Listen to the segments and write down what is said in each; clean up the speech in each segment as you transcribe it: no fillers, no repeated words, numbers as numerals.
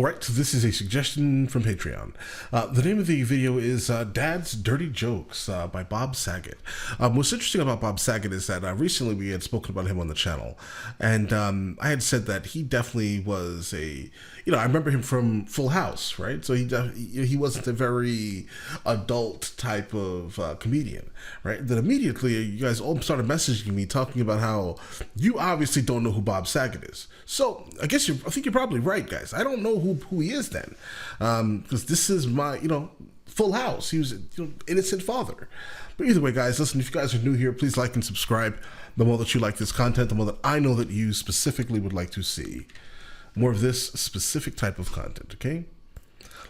Alright, so this is a suggestion from Patreon. The name of the video is Dad's Dirty Jokes by Bob Saget. What's interesting about Bob Saget is that recently we had spoken about him on the channel, and I had said that he definitely was I remember him from Full House, right? So he wasn't a very adult type of comedian, right? Then immediately you guys all started messaging me talking about how you obviously don't know who Bob Saget is. So I think you're probably right, guys. I don't know who he is then, because this is my Full House. He was innocent father. But either way, guys, listen, if you guys are new here, please like and subscribe. The more that you like this content, the more that I know that you specifically would like to see more of this specific type of content. Okay,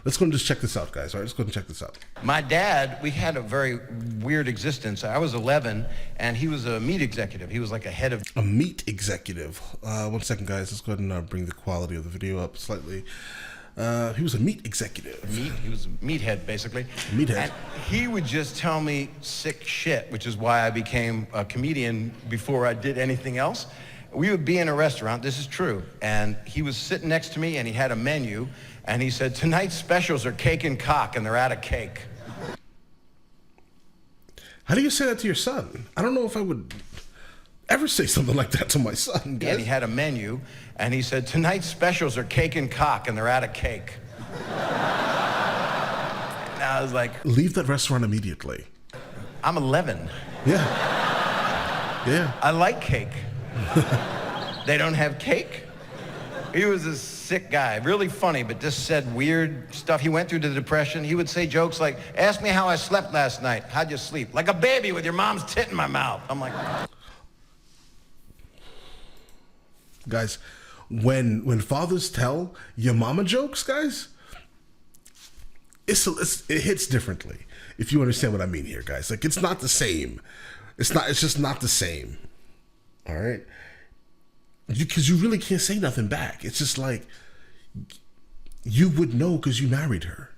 let's go and just check this out, guys. All right, let's go and check this out. My dad, we had a very weird existence. I was 11, and he was a meat executive. He was like a head of... A meat executive. 1 second, guys. Let's go ahead and bring the quality of the video up slightly. He was a meat executive. He was a meathead, basically. Meathead. And he would just tell me sick shit, which is why I became a comedian before I did anything else. We would be in a restaurant, this is true, and he was sitting next to me and he had a menu, and he said, tonight's specials are cake and cock, and they're out of cake. How do you say that to your son? I don't know if I would ever say something like that to my son, guys. And he had a menu, and he said, tonight's specials are cake and cock, and they're out of cake. And I was like... Leave that restaurant immediately. I'm 11. Yeah. Yeah. I like cake. They don't have cake? He was a sick guy, really funny, but just said weird stuff. He went through the depression. He would say jokes like, ask me how I slept last night. How'd you sleep? Like a baby with your mom's tit in my mouth. I'm like... Guys, when fathers tell your mama jokes, guys, it hits differently. If you understand what I mean here, guys. Like, it's not the same. It's just not the same. All right, because you really can't say nothing back. It's just like you would know because you married her.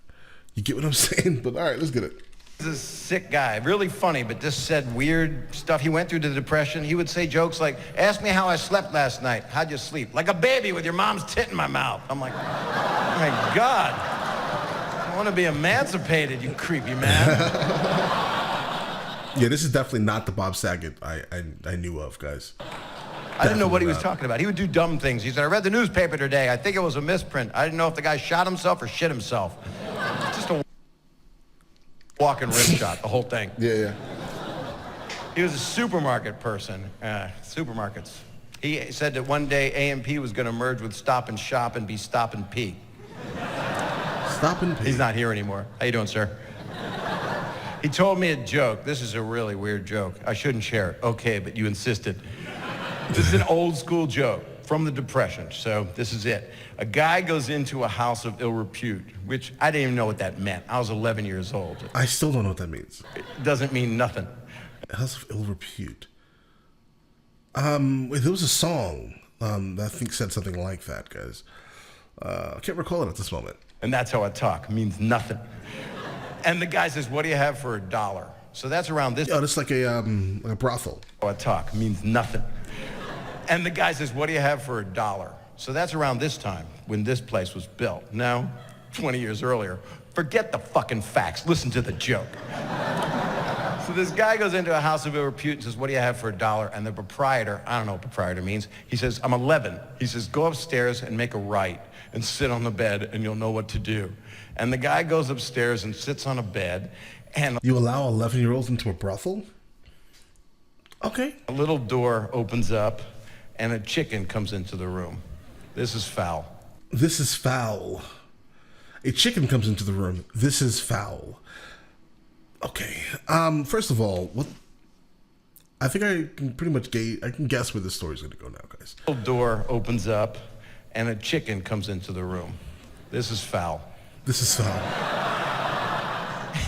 You get what I'm saying? But all right, let's get it. He's a sick guy, really funny, but just said weird stuff. He went through the depression. He would say jokes like, ask me how I slept last night. How'd you sleep? Like a baby with your mom's tit in my mouth. I'm like, oh my God. I want to be emancipated, you creepy man. Yeah, this is definitely not the Bob Saget I knew of, guys. I didn't know what he was talking about. He would do dumb things. He said, I read the newspaper today. I think it was a misprint. I didn't know if the guy shot himself or shit himself. Just a walking rim shot, the whole thing. Yeah. He was a supermarket person. Supermarkets. He said that one day A&P was going to merge with Stop and Shop and be Stop and P. Stop and P. He's not here anymore. How you doing, sir? He told me a joke. This is a really weird joke. I shouldn't share it. Okay, but you insisted. This is an old school joke from the Depression, so this is it. A guy goes into a house of ill repute, which I didn't even know what that meant. I was 11 years old. I still don't know what that means. It doesn't mean nothing. House of ill repute. There was a song that I think said something like that, guys. I can't recall it at this moment. And that's how I talk. It means nothing. And the guy says, what do you have for $1? So that's around this... Oh, that's like a brothel. How I talk. It means nothing. And the guy says, what do you have for $1? So that's around this time, when this place was built. Now, 20 years earlier. Forget the fucking facts. Listen to the joke. So this guy goes into a house of ill repute and says, what do you have for $1? And the proprietor, I don't know what proprietor means, he says, I'm 11. He says, go upstairs and make a right and sit on the bed and you'll know what to do. And the guy goes upstairs and sits on a bed and... You allow 11-year-olds into a brothel? Okay. A little door opens up and a chicken comes into the room. This is foul. This is foul. A chicken comes into the room. This is foul. Okay. First of all, what? I think I can pretty much guess where this story's going to go now, guys. A little door opens up and a chicken comes into the room. This is foul. This is foul.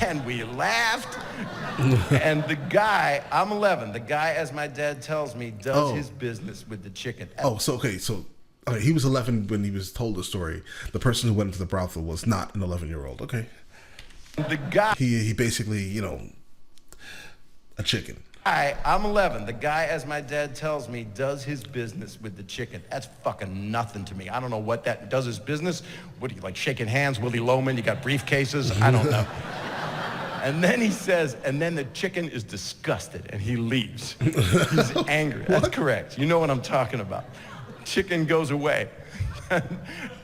And we laughed. And the guy, I'm 11, the guy, as my dad tells me, does his business with the chicken. Okay, he was 11 when he was told the story. The person who went into the brothel was not an 11-year-old. Okay. The guy... He basically, a chicken. I'm 11. The guy, as my dad tells me, does his business with the chicken. That's fucking nothing to me. I don't know what that does his business. What do you like, shaking hands, Willie Loman? You got briefcases? I don't know. And then he says, and then the chicken is disgusted and he leaves. He's angry. That's correct. You know what I'm talking about. Chicken goes away.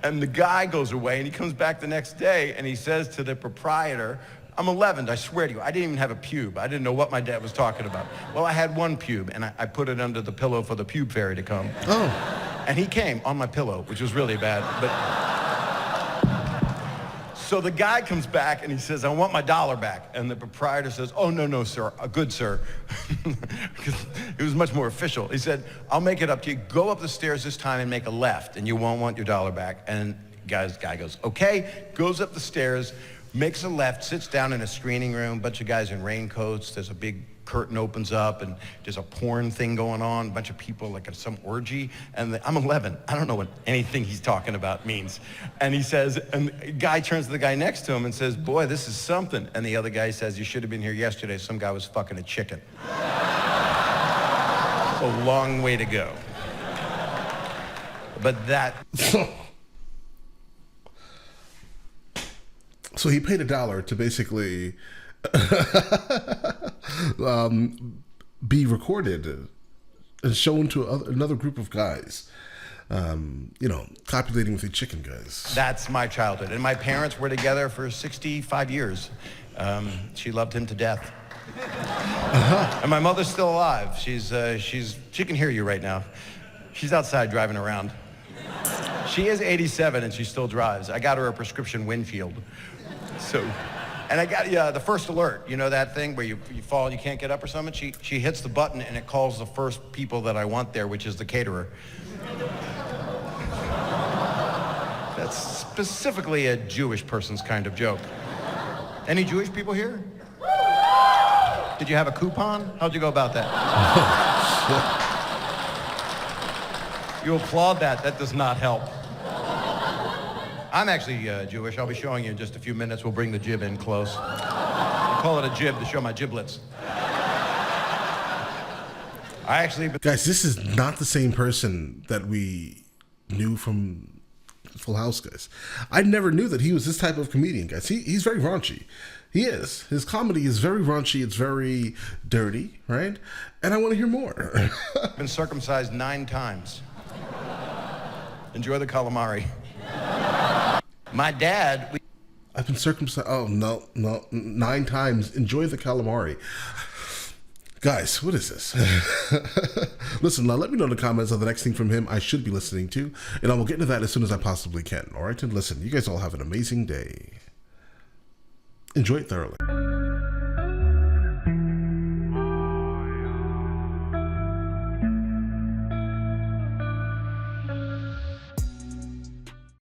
And the guy goes away and he comes back the next day and he says to the proprietor, I'm 11, I swear to you, I didn't even have a pube. I didn't know what my dad was talking about. Well, I had one pube, and I put it under the pillow for the pube fairy to come. Oh. And he came on my pillow, which was really bad. So the guy comes back, and he says, I want my $1 back. And the proprietor says, oh, no, sir, good sir. Because it was much more official. He said, I'll make it up to you. Go up the stairs this time and make a left, and you won't want your $1 back. And guy goes, okay, goes up the stairs, makes a left, sits down in a screening room, bunch of guys in raincoats, there's a big curtain opens up and there's a porn thing going on, a bunch of people like at some orgy, and I'm 11, I don't know what anything he's talking about means. And he says, and the guy turns to the guy next to him and says, boy, this is something. And the other guy says, you should have been here yesterday, some guy was fucking a chicken. It's a long way to go. But that... So he paid $1 to basically be recorded and shown to another group of guys, copulating with the chicken guys. That's my childhood. And my parents were together for 65 years. She loved him to death. And my mother's still alive. She can hear you right now. She's outside driving around. She is 87 and she still drives. I got her a prescription Winfield. And I got the first alert, you know that thing where you fall and you can't get up or something? She hits the button and it calls the first people that I want there, which is the caterer. That's specifically a Jewish person's kind of joke. Any Jewish people here? Did you have a coupon? How'd you go about that? You applaud that. That does not help. I'm actually Jewish. I'll be showing you in just a few minutes. We'll bring the jib in close. I call it a jib to show my giblets. Guys, this is not the same person that we knew from Full House, guys. I never knew that he was this type of comedian, guys. He's very raunchy. He is. His comedy is very raunchy. It's very dirty, right? And I want to hear more. I've been circumcised 9 times. Enjoy the calamari. My dad... I've been circumcised... Oh, no, 9 times. Enjoy the calamari. Guys, what is this? Listen, now let me know in the comments of the next thing from him I should be listening to, and I will get into that as soon as I possibly can. All right? And listen, you guys all have an amazing day. Enjoy it thoroughly.